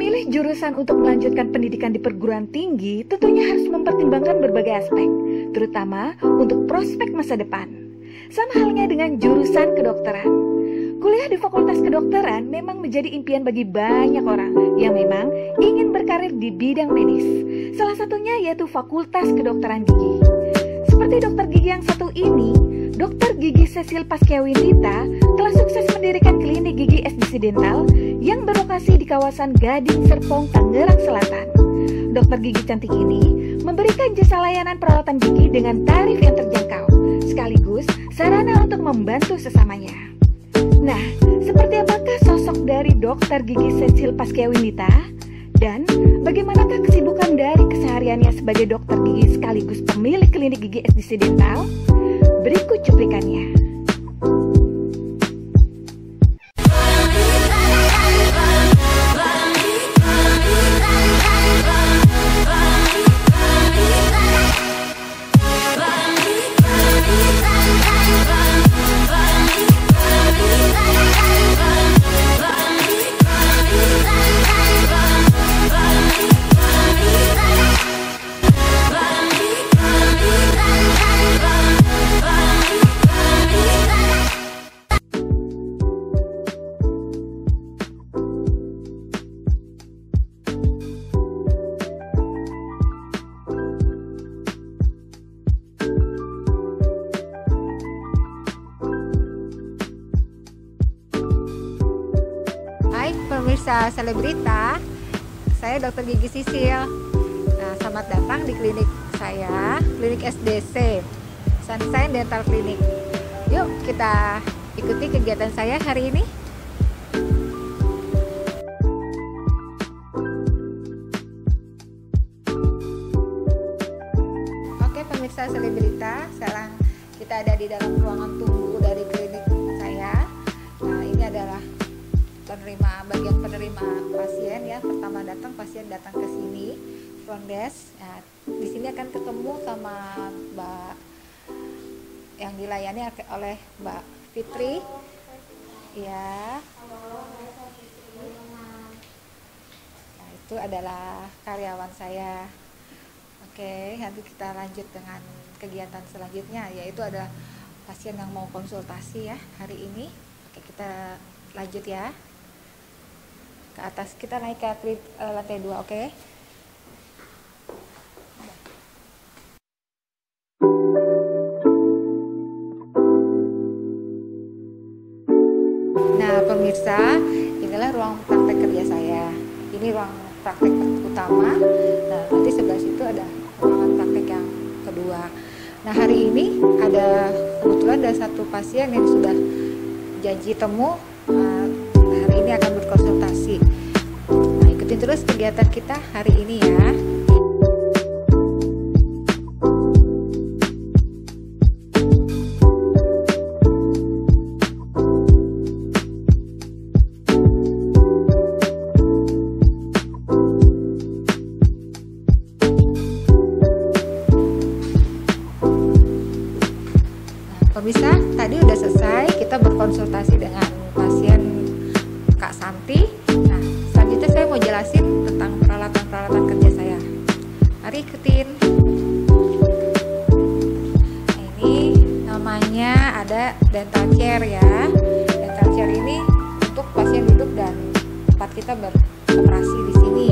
Memilih jurusan untuk melanjutkan pendidikan di perguruan tinggi tentunya harus mempertimbangkan berbagai aspek, terutama untuk prospek masa depan. Sama halnya dengan jurusan kedokteran. Kuliah di Fakultas Kedokteran memang menjadi impian bagi banyak orang yang memang ingin berkarir di bidang medis. Salah satunya yaitu Fakultas Kedokteran Gigi. Seperti dokter gigi yang satu ini, Dokter Gigi Cecil Pasquiawinita telah sukses mendirikan klinik gigi SDC Dental yang berlokasi di kawasan Gading Serpong, Tangerang Selatan. Dokter gigi cantik ini memberikan jasa layanan perawatan gigi dengan tarif yang terjangkau, sekaligus sarana untuk membantu sesamanya. Nah, seperti apakah sosok dari Dokter Gigi Cecil Pasquiawinita? Dan bagaimanakah kesibukan dari kesehariannya sebagai dokter gigi sekaligus pemilik klinik gigi SDC Dental? Berikut cuplikannya. Pemirsa Selebrita, saya Dokter Gigi Sisil. Nah, selamat datang di klinik saya, klinik SDC, Sunshine Dental Clinic. Yuk kita ikuti kegiatan saya hari ini. Oke pemirsa Selebrita, sekarang kita ada di dalam ruangan tunggu dari klinik saya. Nah, ini adalah bagian penerima pasien ya. Pertama pasien datang ke sini front desk. Nah, di sini akan ketemu sama Mbak yang dilayani oleh Mbak Fitri ya. Nah, itu adalah karyawan saya. Oke, nanti kita lanjut dengan kegiatan selanjutnya, yaitu ada pasien yang mau konsultasi ya hari ini. Oke, kita lanjut ya ke atas, kita naik ke lantai 2. Oke. Nah pemirsa, inilah ruang praktek kerja saya. Ini ruang praktek utama. Nah, nanti sebelah situ ada ruangan praktek yang kedua. Nah, hari ini kebetulan ada satu pasien yang sudah janji temu. Hari ini akan berkonsultasi. Nah, ikutin terus kegiatan kita hari ini ya. Pemirsa, tadi udah selesai kita berkonsultasi dengan pasien Kak Santi. Nah, selanjutnya saya mau jelasin tentang peralatan-peralatan kerja saya. Mari ikutin. Nah, ini namanya ada dental chair ya. Dental chair ini untuk pasien duduk dan tempat kita beroperasi di sini.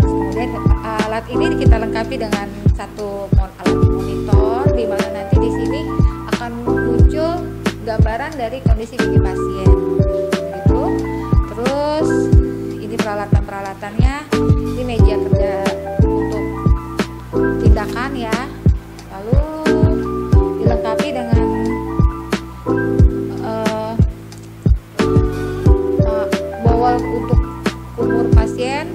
Kemudian alat ini kita lengkapi dengan satu alat monitor, di mana nanti di sini akan muncul gambaran dari kondisi gigi pasien gitu. Terus ini peralatan-peralatannya, ini meja kerja untuk tindakan ya, lalu dilengkapi dengan bowel untuk kumur pasien.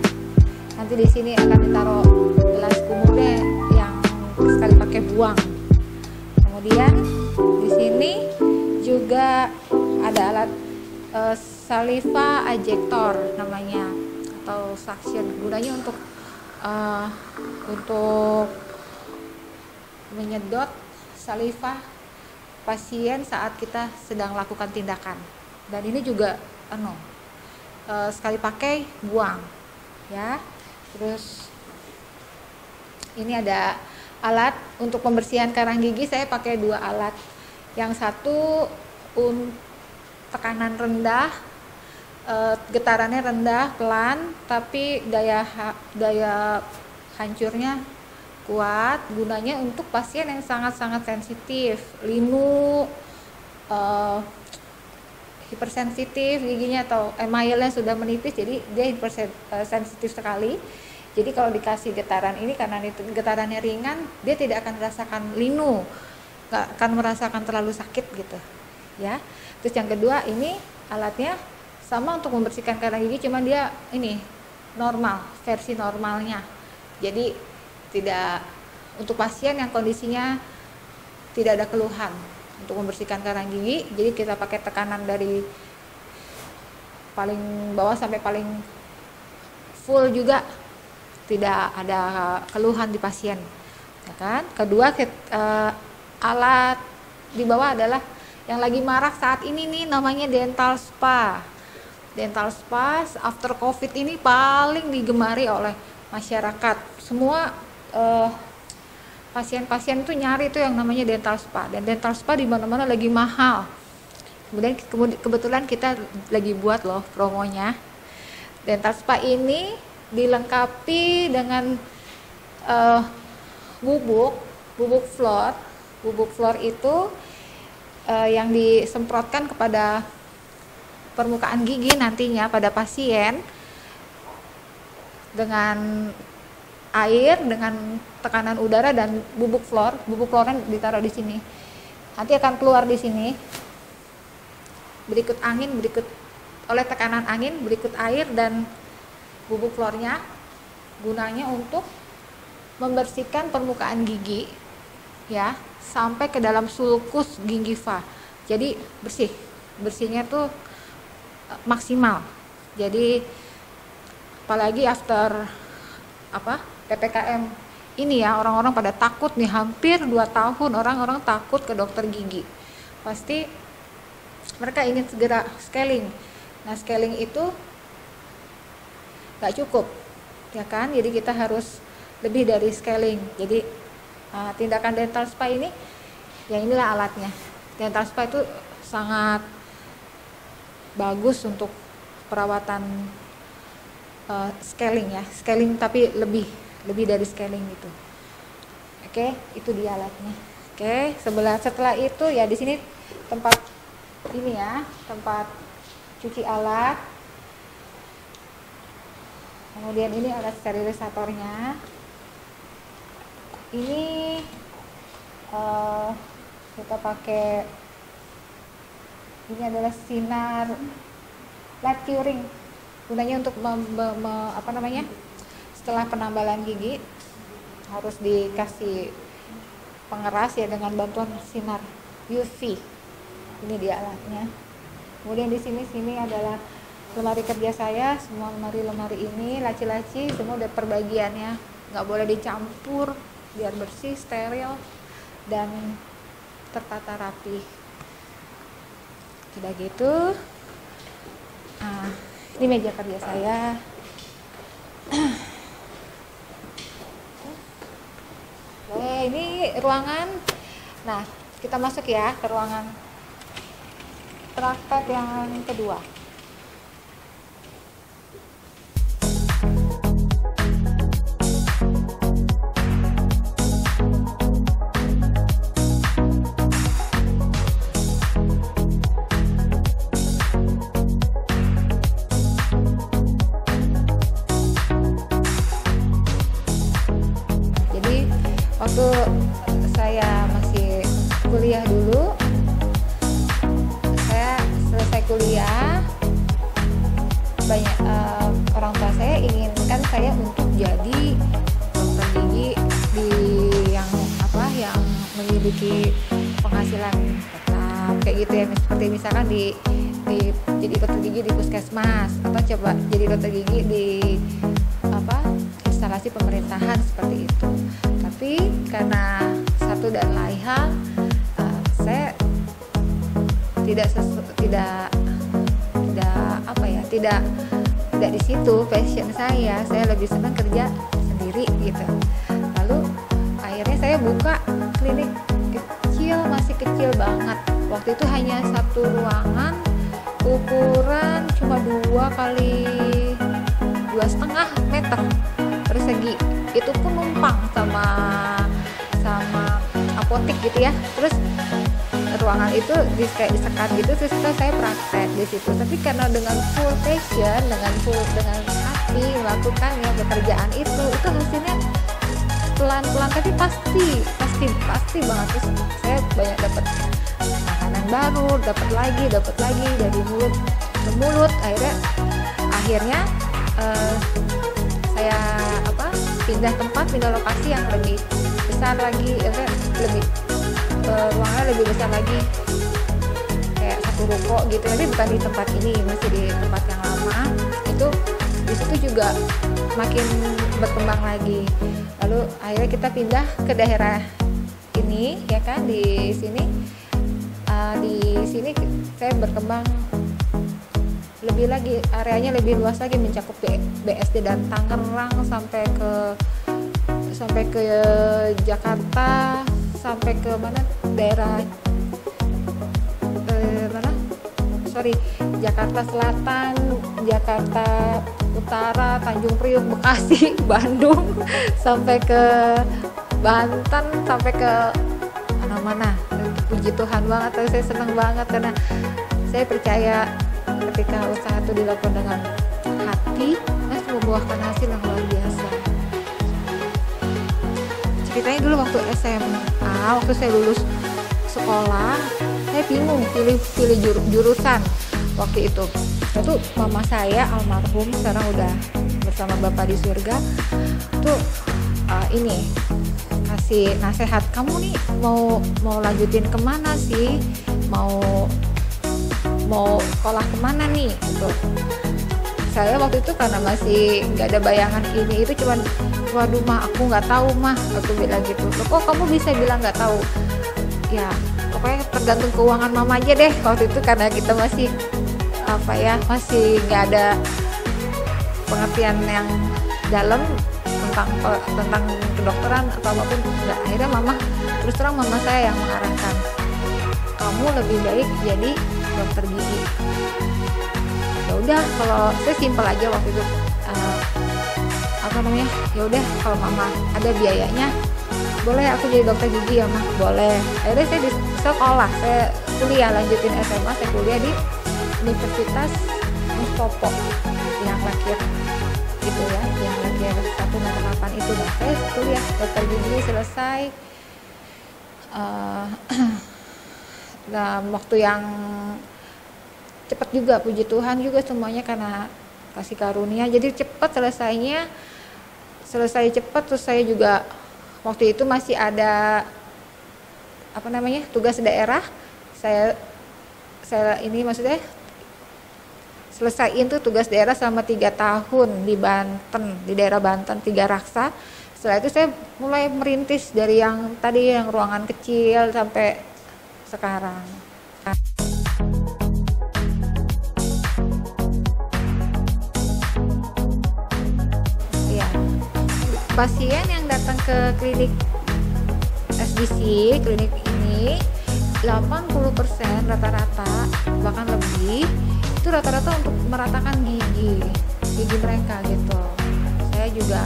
Nanti di sini akan ditaruh gelas kumurnya yang sekali pakai buang. Kemudian di sini juga ada alat saliva ejector namanya, atau suction, gunanya untuk menyedot saliva pasien saat kita sedang lakukan tindakan. Dan ini juga sekali pakai buang. ya. Terus ini ada alat untuk pembersihan karang gigi, saya pakai 2 alat. Yang satu tekanan rendah, getarannya rendah, pelan, tapi daya hancurnya kuat. Gunanya untuk pasien yang sangat-sangat sensitif, linu, hipersensitif giginya atau emailnya sudah menipis, jadi dia sensitif sekali. Jadi kalau dikasih getaran ini, karena itu getarannya ringan, dia tidak akan merasakan linu, nggak akan merasakan terlalu sakit gitu ya. Terus yang kedua, ini alatnya sama untuk membersihkan karang gigi, cuma dia ini normal, versi normalnya. Jadi tidak untuk pasien yang kondisinya tidak ada keluhan untuk membersihkan karang gigi. Jadi kita pakai tekanan dari paling bawah sampai paling full juga, tidak ada keluhan di pasien, ya kan. Kedua, alat di bawah adalah yang lagi marak saat ini nih, namanya dental spa. Dental spa after covid ini paling digemari oleh masyarakat. Semua pasien-pasien itu nyari itu yang namanya dental spa, dan dental spa di mana-mana lagi mahal. Kebetulan kita lagi buat loh promonya. Dental spa ini dilengkapi dengan bubuk fluor. Bubuk fluor itu yang disemprotkan kepada permukaan gigi nantinya pada pasien dengan air, dengan tekanan udara dan bubuk fluor. Bubuk fluornya ditaruh di sini. Nanti akan keluar di sini. Berikut angin, berikut oleh tekanan angin, berikut air dan bubuk fluornya. Gunanya untuk membersihkan permukaan gigi ya, sampai ke dalam sulcus gingiva. Jadi bersihnya tuh maksimal. Jadi apalagi after PPKM ini ya, orang-orang pada takut nih, hampir 2 tahun orang-orang takut ke dokter gigi. Pasti mereka ingin segera scaling. Nah, scaling itu nggak cukup, ya kan? Jadi kita harus lebih dari scaling. Jadi tindakan dental spa ini, ya inilah alatnya. Dental spa itu sangat bagus untuk perawatan scaling ya, scaling tapi lebih dari scaling gitu. Oke, itu dia alatnya. Oke, setelah itu ya di sini tempat ini ya, tempat cuci alat. Kemudian ini alat sterilisatornya. Ini kita pakai, ini adalah sinar light curing. Gunanya untuk setelah penambalan gigi harus dikasih pengeras ya dengan bantuan sinar UV. Ini dia alatnya. Kemudian di sini adalah lemari kerja saya. Semua lemari ini laci-laci semua udah perbagiannya, nggak boleh dicampur biar bersih, steril dan tertata rapi. Sudah gitu, ini meja kerja saya. Oke, ini ruangan. Nah, kita masuk ya ke ruangan praktek yang kedua. Waktu saya masih kuliah dulu, saya selesai kuliah, banyak orang tua saya inginkan saya untuk jadi dokter gigi yang memiliki penghasilan tetap kayak gitu ya, seperti misalkan jadi dokter gigi di puskesmas, atau coba jadi dokter gigi di instalasi pemerintahan seperti itu. Tapi karena satu dan lain hal, saya tidak tidak di situ passion saya lebih senang kerja sendiri gitu. Lalu akhirnya saya buka klinik kecil, masih kecil banget. Waktu itu hanya satu ruangan, ukuran cuma 2 kali 2,5 meter persegi. Itu pun numpang sama apotek gitu ya. Terus ruangan itu kayak disekat gitu, terus saya praktek di situ. Tapi karena dengan full passion, dengan hati melakukan ya pekerjaan itu hasilnya pelan-pelan tapi pasti banget. Terus saya banyak dapat makanan baru, dapat lagi dari mulut ke mulut. Akhirnya saya pindah lokasi yang lebih besar lagi, ruangannya lebih besar lagi, kayak satu ruko gitu. Tapi bukan di tempat ini, masih di tempat yang lama. Itu di situ juga makin berkembang lagi. Lalu akhirnya kita pindah ke daerah ini ya kan, di sini saya berkembang lebih lagi, areanya lebih luas lagi, mencakup BSD dan Tangerang sampai ke Jakarta, sampai ke Jakarta Selatan, Jakarta Utara, Tanjung Priok, Bekasi, Bandung, sampai ke Banten, sampai ke mana-mana. Puji Tuhan banget, saya senang banget karena saya percaya ketika usaha itu dilakukan dengan hati, pasti membuahkan hasil yang luar biasa. Ceritanya dulu waktu SMA, waktu saya lulus sekolah, saya bingung pilih jurusan waktu itu. Itu mama saya almarhum, sekarang udah bersama Bapak di surga, tuh ini kasih nasihat, kamu nih mau lanjutin kemana sih, mau sekolah kemana nih gitu. Saya waktu itu karena masih nggak ada bayangan ini itu, cuman waduh mah aku nggak tahu mah, aku bilang gitu. Loh, kok kamu bisa bilang nggak tahu? Ya pokoknya tergantung keuangan mama aja deh waktu itu, karena kita masih masih nggak ada pengertian yang dalam tentang kedokteran atau apapun. Nggak, akhirnya terus terang mama saya yang mengarahkan, kamu lebih baik jadi dokter gigi. Ya udah, kalau saya simpel aja waktu itu, ya udah kalau mama ada biayanya, boleh aku jadi dokter gigi ya mah, boleh. Akhirnya saya di sekolah, saya kuliah, lanjutin SMA, saya kuliah di Universitas Mustopo yang Lakir gitu ya, yang Lakir 108 itu. Dan saya kuliah dokter gigi selesai dalam waktu yang cepat juga, puji Tuhan juga semuanya karena kasih karunia, jadi cepat selesai cepat. Terus saya juga waktu itu masih ada tugas daerah, saya ini maksudnya selesaiin tuh tugas daerah selama 3 tahun di Banten, di daerah Banten, 3 Raksa. Setelah itu saya mulai merintis dari yang tadi yang ruangan kecil sampai sekarang. Ya, pasien yang datang ke klinik SBC, klinik ini 80% rata-rata, bahkan lebih, itu rata-rata untuk meratakan gigi mereka gitu. Saya juga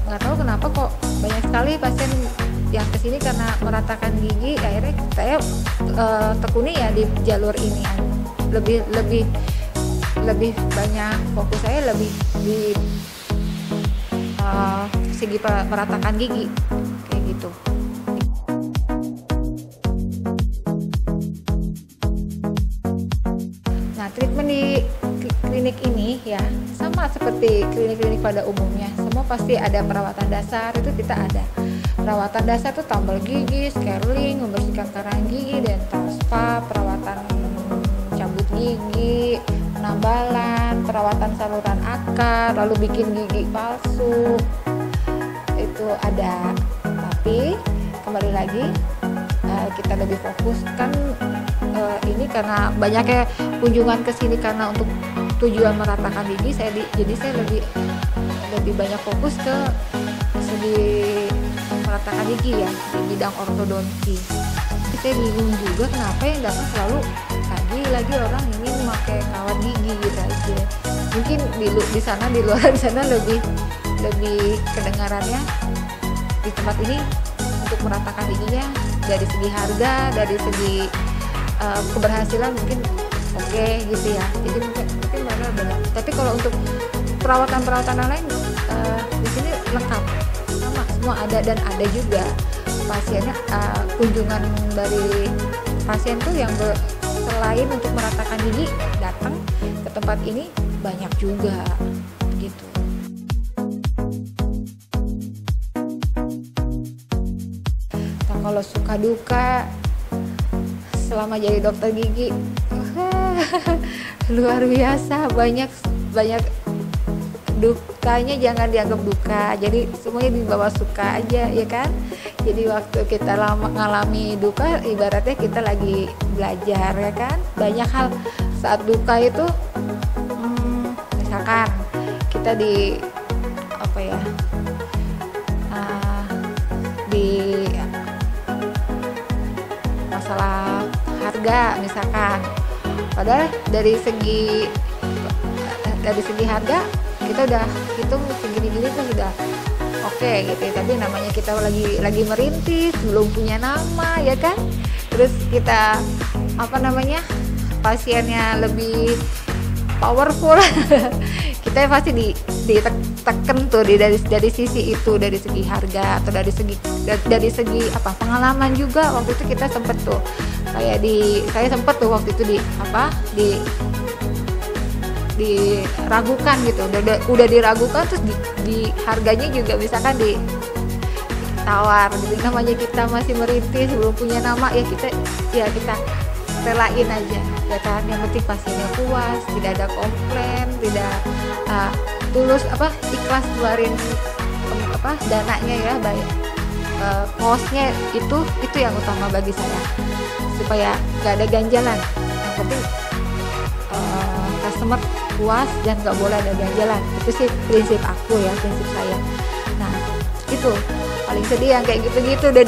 nggak tahu kenapa kok banyak sekali pasien yang kesini karena meratakan gigi. Akhirnya saya tekuni ya di jalur ini, lebih banyak fokus saya lebih di segi meratakan gigi kayak gitu. Nah, treatment di klinik ini ya sama seperti klinik-klinik pada umumnya, semua pasti ada perawatan dasar. Itu kita ada perawatan dasar tuh tambal gigi, scaling, membersihkan karang gigi, dental spa, perawatan cabut gigi, penambalan, perawatan saluran akar, lalu bikin gigi palsu, itu ada. Tapi kembali lagi kita lebih fokus kan ini karena banyaknya kunjungan ke sini karena untuk tujuan meratakan gigi jadi saya lebih banyak fokus ke segi meratakan gigi ya di bidang ortodonti. Tapi saya bingung juga kenapa yang datang selalu lagi orang ini memakai kawat gigi gitu aja. Mungkin di sana, di luar sana lebih kedengarannya di tempat ini untuk meratakan giginya dari segi harga, dari segi keberhasilan mungkin oke gitu ya. Jadi mungkin mereka banyak. Tapi kalau untuk perawatan lain di sini lengkap, sama semua ada, dan ada juga pasiennya kunjungan dari pasien tuh yang selain untuk meratakan gigi datang ke tempat ini banyak juga gitu. Nah, kalau suka duka selama jadi dokter gigi luar biasa, banyak dukanya jangan dianggap duka, jadi semuanya dibawa suka aja ya kan. Jadi waktu kita ngalami duka ibaratnya kita lagi belajar ya kan. Banyak hal saat duka itu misalkan kita di masalah harga misalkan, padahal dari segi harga kita udah hitung segini-gini tuh sudah oke gitu ya. Tapi namanya kita lagi merintis, belum punya nama ya kan. Terus kita pasiennya lebih powerful kita pasti ditekan tuh dari sisi itu, dari segi harga atau dari segi pengalaman juga. Waktu itu kita sempet tuh saya sempet tuh waktu itu diragukan gitu, udah diragukan, terus di harganya juga misalkan ditawar. Jadi namanya kita masih merintis, belum punya nama ya, kita relain aja ya kan. Yang penting pasiennya puas, tidak ada komplain, tidak tulus ikhlas keluarin dananya ya, baik costnya itu yang utama bagi saya, supaya nggak ada ganjalan. Yang penting customer puas dan nggak boleh ada ganjalan. Itu sih prinsip aku ya, prinsip saya. Nah itu paling sedih yang kayak gitu-gitu udah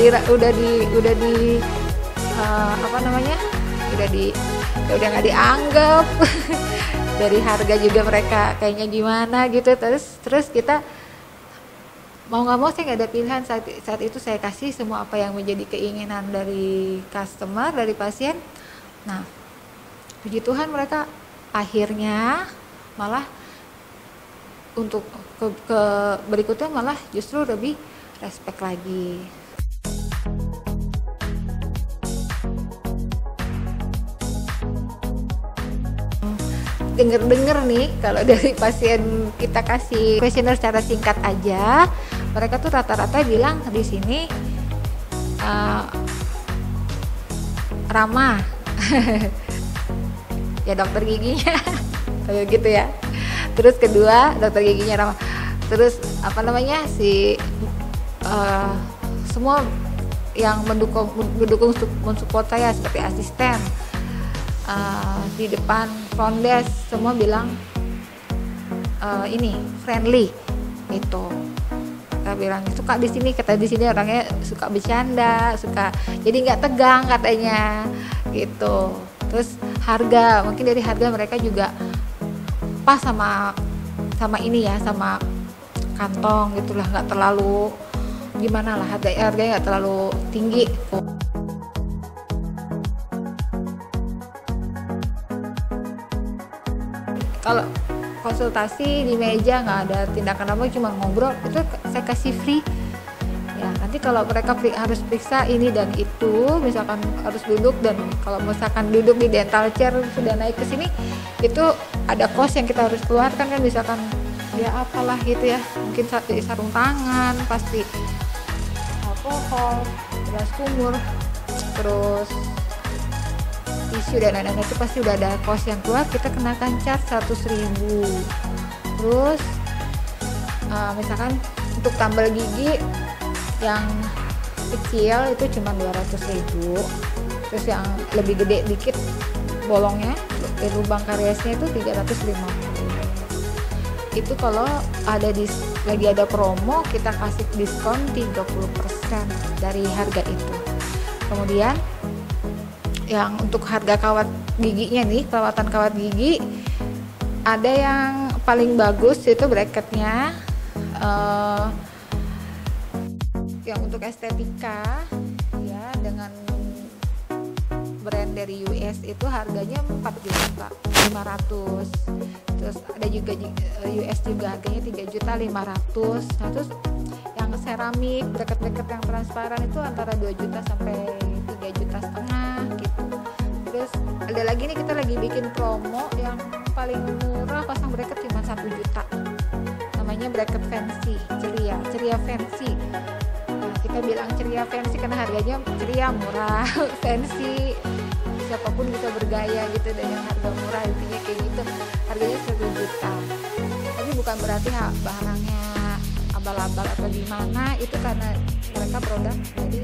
nggak dianggap dari harga juga mereka kayaknya gimana gitu. Terus kita mau nggak mau saya nggak ada pilihan. Saat itu saya kasih semua apa yang menjadi keinginan dari customer, dari pasien. Nah puji Tuhan mereka akhirnya malah untuk ke berikutnya malah justru lebih respect lagi. Dengar nih kalau dari pasien kita kasih kuesioner secara singkat aja, mereka tuh rata-rata bilang di sini ramah ya dokter giginya kayak gitu ya. Terus kedua dokter giginya ramah. Terus semua yang mendukung mensupport saya seperti asisten di depan front desk semua bilang ini friendly itu. Kita bilang suka di sini, kata di sini orangnya suka bercanda, jadi nggak tegang katanya gitu. Terus harga, mungkin dari harga mereka juga pas sama ini ya, sama kantong gitulah, nggak terlalu gimana lah, harganya nggak terlalu tinggi. Kalau konsultasi di meja nggak ada tindakan apa, cuma ngobrol, itu saya kasih free ya. Nanti kalau mereka harus periksa ini dan itu, misalkan harus duduk, dan kalau misalkan duduk di dental chair sudah naik ke sini, itu ada cost yang kita harus keluarkan kan, misalkan ya apalah gitu ya, mungkin sarung tangan pasti, alkohol, gelas kumur, terus tisu dan lain-lain, itu pasti udah ada cost yang keluar, kita kenakan charge 100.000. Terus misalkan untuk tambal gigi yang kecil itu cuma 200.000. Terus yang lebih gede dikit bolongnya, lubang kariesnya itu 350. itu kalau lagi ada promo kita kasih diskon 30% dari harga itu. Kemudian yang untuk harga kawat giginya nih, perawatan kawat gigi, ada yang paling bagus itu bracketnya, yang untuk estetika ya, dengan brand dari US itu harganya 4.500.000. Terus ada juga US juga harganya 3.500.000. Nah, terus yang seramik bracket-bracket yang transparan itu antara 2 juta sampai 3,5 juta gitu. Terus ada lagi nih, kita lagi bikin promo yang paling murah pasang bracket cuma 1 juta. Namanya bracket fancy, ceria fancy. Nah, kita bilang ceria fancy karena harganya ceria, murah, fancy, siapapun bisa bergaya gitu dengan harga murah, intinya kayak gitu. Harganya 1 juta. Tapi bukan berarti barangnya abal-abal atau gimana, itu karena mereka produk jadi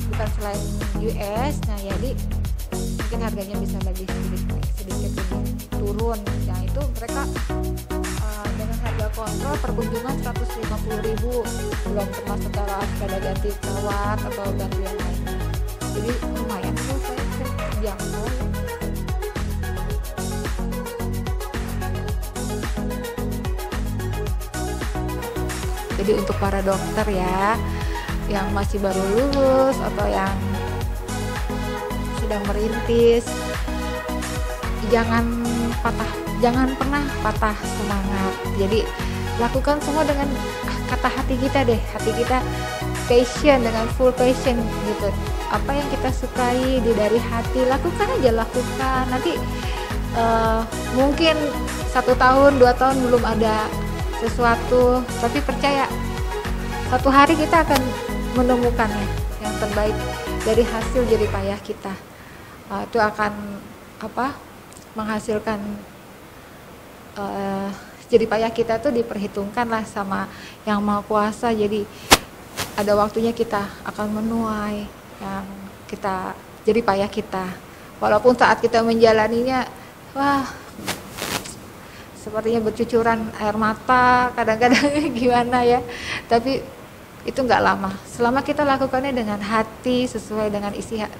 bukan selain US. Nah, jadi mungkin harganya bisa lebih sedikit lebih turun. Nah, itu mereka dengan harga kontrol perkunjungan 150.000, belum termasuk kalau ada ganti kawat atau ganti yang lainnya. Jadi lumayan tuh, saya jangkau. Jadi untuk para dokter ya, yang masih baru lulus atau yang sedang merintis, jangan pernah patah semangat. Jadi lakukan semua dengan kata hati kita deh, hati kita passion, dengan full passion gitu. Apa yang kita sukai dari hati, lakukan aja, lakukan. Nanti mungkin 1 tahun 2 tahun belum ada sesuatu, tapi percaya satu hari kita akan menemukannya yang terbaik dari hasil jerih payah kita. Itu akan menghasilkan jerih payah kita tuh diperhitungkan lah sama Yang Maha Kuasa. Jadi ada waktunya kita akan menuai yang kita jerih payah kita. Walaupun saat kita menjalaninya, wah, sepertinya bercucuran air mata, kadang-kadang gimana ya, tapi itu nggak lama. Selama kita lakukannya dengan hati, sesuai dengan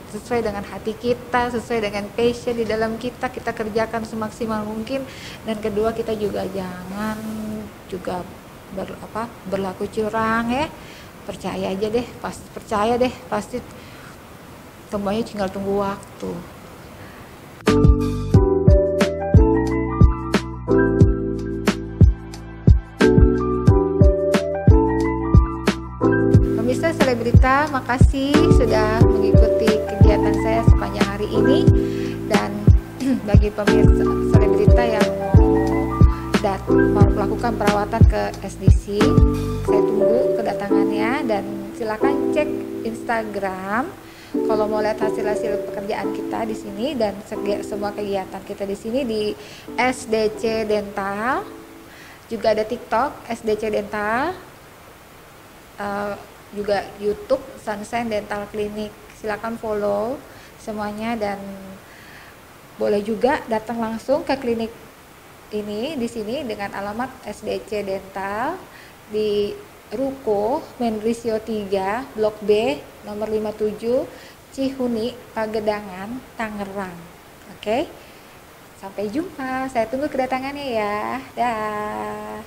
sesuai dengan hati kita, sesuai dengan passion di dalam kita kerjakan semaksimal mungkin. Dan kedua, kita juga jangan juga berlaku curang ya. Percaya deh, pasti semuanya tinggal tunggu waktu. Pemirsa Selebrita, makasih sudah mengikuti kegiatan saya sepanjang hari ini. Dan bagi pemirsa Selebrita yang mau melakukan perawatan ke SDC, saya tunggu kedatangannya, dan silakan cek Instagram kalau mau lihat hasil-hasil pekerjaan kita di sini dan semua kegiatan kita di sini di SDC Dental. Juga ada TikTok SDC Dental, juga YouTube Sunshine Dental Clinic. Silakan follow semuanya, dan boleh juga datang langsung ke klinik ini di sini dengan alamat SDC Dental di Ruko Mendrisio 3 Blok B nomor 57 Cihuni, Pagedangan, Tangerang. Oke. Sampai jumpa. Saya tunggu kedatangannya ya. Dah.